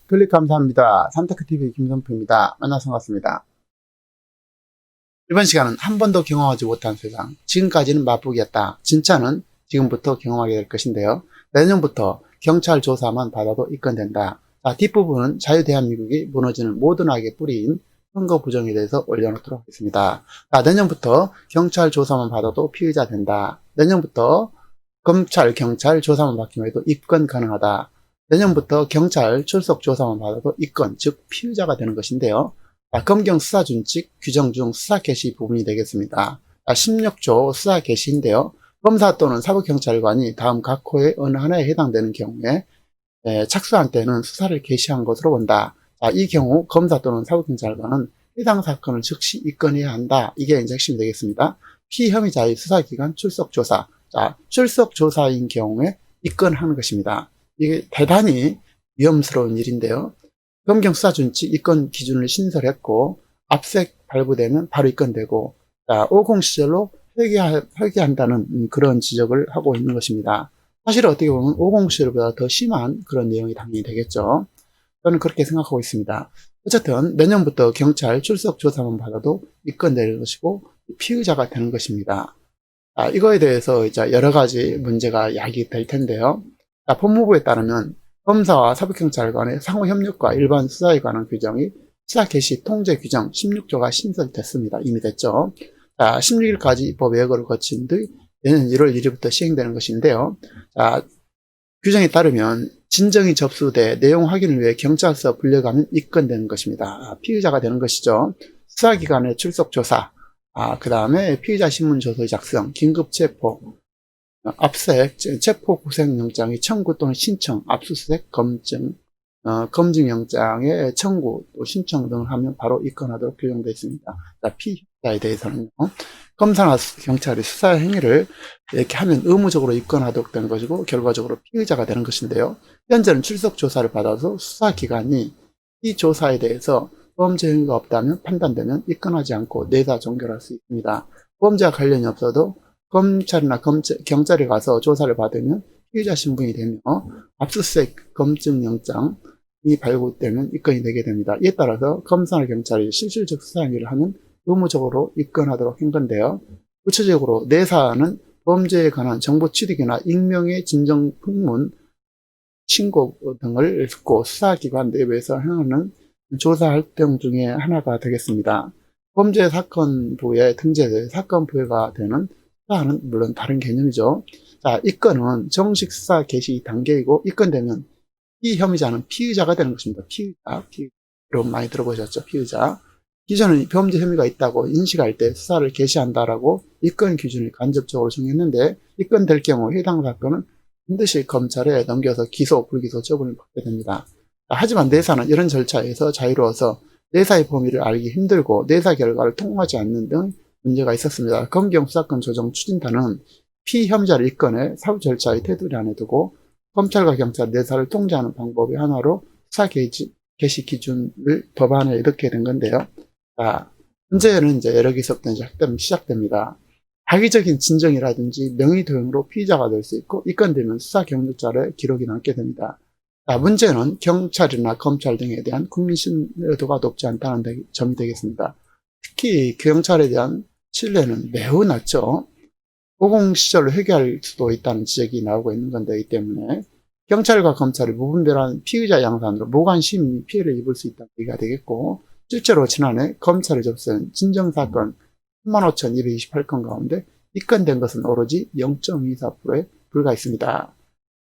클릭 감사합니다. 산테크TV 김선표입니다. 만나서 반갑습니다. 이번 시간은 한 번도 경험하지 못한 세상, 지금까지는 맛보기였다. 진짜는 지금부터 경험하게 될 것인데요. 내년부터 경찰 조사만 받아도 입건된다. 자, 뒷부분은 자유대한민국이 무너지는 모든 악의 뿌리인 선거 부정에 대해서 올려놓도록 하겠습니다. 자, 내년부터 경찰 조사만 받아도 피의자 된다. 내년부터 검찰, 경찰 조사만 받기만 해도 입건 가능하다. 내년부터 경찰 출석 조사만 받아도 입건, 즉 피의자가 되는 것인데요. 검경 수사준칙 규정 중 수사 개시 부분이 되겠습니다. 16조 수사 개시인데요. 검사 또는 사법경찰관이 다음 각 호의 어느 하나에 해당되는 경우에 착수한 때는 수사를 개시한 것으로 본다. 이 경우 검사 또는 사법경찰관은 해당 사건을 즉시 입건해야 한다. 이게 이제 핵심이 되겠습니다. 피혐의자의 수사기관 출석조사. 출석조사인 경우에 입건하는 것입니다. 이게 대단히 위험스러운 일인데요. 검경 수사준칙 입건 기준을 신설했고 압색 발부되면 바로 입건되고 50 시절로 회귀한다는 그런 지적을 하고 있는 것입니다. 사실 어떻게 보면 50 시절보다 더 심한 그런 내용이 당연히 되겠죠. 저는 그렇게 생각하고 있습니다. 어쨌든 내년부터 경찰 출석 조사만 받아도 입건되는 것이고 피의자가 되는 것입니다. 이거에 대해서 이제 여러 가지 문제가 야기될 텐데요. 법무부에 따르면 검사와 사법경찰관의 상호협력과 일반 수사에 관한 규정이 수사 개시 통제 규정 16조가 신설됐습니다. 이미 됐죠. 16일까지 입법 예고를 거친 뒤 내년 1월 1일부터 시행되는 것인데요. 규정에 따르면 진정이 접수돼 내용 확인을 위해 경찰서 불려가면 입건되는 것입니다. 피의자가 되는 것이죠. 수사기관의 출석조사, 그 다음에 피의자 신문조서 작성, 긴급체포, 압색, 체포구속영장의 청구 또는 신청, 압수수색, 검증영장의 청구, 또 신청 등을 하면 바로 입건하도록 규정되어 있습니다. 피의자에 대해서는요, 검사나 경찰이 수사 행위를 이렇게 하면 의무적으로 입건하도록 되는 것이고, 결과적으로 피의자가 되는 것인데요. 현재는 출석조사를 받아서 수사기관이 이 조사에 대해서 범죄 행위가 없다면 판단되면 입건하지 않고 내사 종결할 수 있습니다. 범죄와 관련이 없어도 검찰이나 경찰에 가서 조사를 받으면 피의자 신분이 되며 압수수색 검증영장이 발부되면 입건이 되게 됩니다. 이에 따라서 검사나 경찰이 실질적 수사 행위를 하면 의무적으로 입건하도록 한 건데요. 구체적으로 내사는 범죄에 관한 정보 취득이나 익명의 진정 풍문, 신고 등을 듣고 수사기관 내부에서 행하는 조사 활동 중에 하나가 되겠습니다. 범죄 사건부에 등재돼 사건 부여가 되는 수사는 물론 다른 개념이죠. 입건은 정식 수사 개시 단계이고 입건되면 이 혐의자는 피의자가 되는 것입니다. 피의자. 여러분 많이 들어보셨죠? 피의자. 기존은 범죄 혐의가 있다고 인식할 때 수사를 개시한다라고 입건 기준을 간접적으로 정했는데 입건될 경우 해당 사건은 반드시 검찰에 넘겨서 기소, 불기소 처분을 받게 됩니다. 하지만 내사는 이런 절차에서 자유로워서 내사의 범위를 알기 힘들고 내사 결과를 통과하지 않는 등 문제가 있었습니다. 검경 수사권 조정 추진단은 피혐의자를 입건해 사후 절차의 테두리 안에 두고 검찰과 경찰 내사를 통제하는 방법의 하나로 수사 개시 기준을 법안에 넣게 된 건데요. 문제는 이제 여러 기석부터 시작됩니다. 악의적인 진정이라든지 명의도용으로 피의자가 될 수 있고 입건되면 수사 경력자의 기록이 남게 됩니다. 문제는 경찰이나 검찰 등에 대한 국민 신뢰도가 높지 않다는 점이 되겠습니다. 특히 경찰에 대한 신뢰는 매우 낮죠. 50 시절로 회귀할 수도 있다는 지적이 나오고 있는 건데, 이 때문에 경찰과 검찰이 무분별한 피의자 양산으로 무관 시민이 피해를 입을 수 있다는 얘기가 되겠고, 실제로 지난해 검찰이 접수한 진정사건 35,228건 가운데 입건된 것은 오로지 0.24%에 불과했습니다.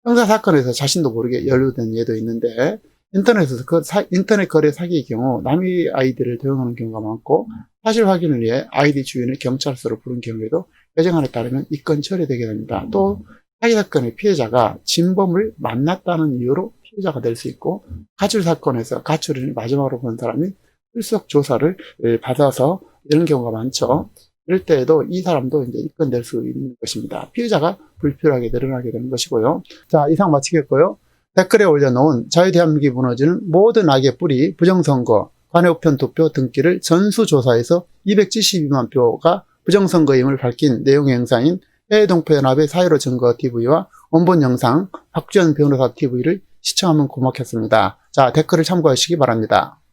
형사사건에서 자신도 모르게 연루된 예도 있는데, 인터넷에서 인터넷 거래 사기의 경우 남의 아이디를 도용하는 경우가 많고, 사실 확인을 위해 아이디 주인을 경찰서로 부른 경우에도 개정안에 따르면 입건 처리되게 됩니다. 또 사기 사건의 피해자가 진범을 만났다는 이유로 피해자가 될 수 있고, 가출 사건에서 가출인을 마지막으로 본 사람이 출석 조사를 받아서 이런 경우가 많죠. 이럴 때에도 이 사람도 이제 입건될 수 있는 것입니다. 피해자가 불필요하게 늘어나게 되는 것이고요. 자, 이상 마치겠고요. 댓글에 올려놓은 자유대한민국이 무너지는 모든 악의 뿌리, 부정선거, 관외우편 투표 등기를 전수조사해서 272만 표가 부정선거임을 밝힌 내용의 영상인 해외동포연합의 4.15 증거 TV와 원본 영상 박주현 변호사 TV를 시청하면 고맙겠습니다. 자, 댓글을 참고하시기 바랍니다.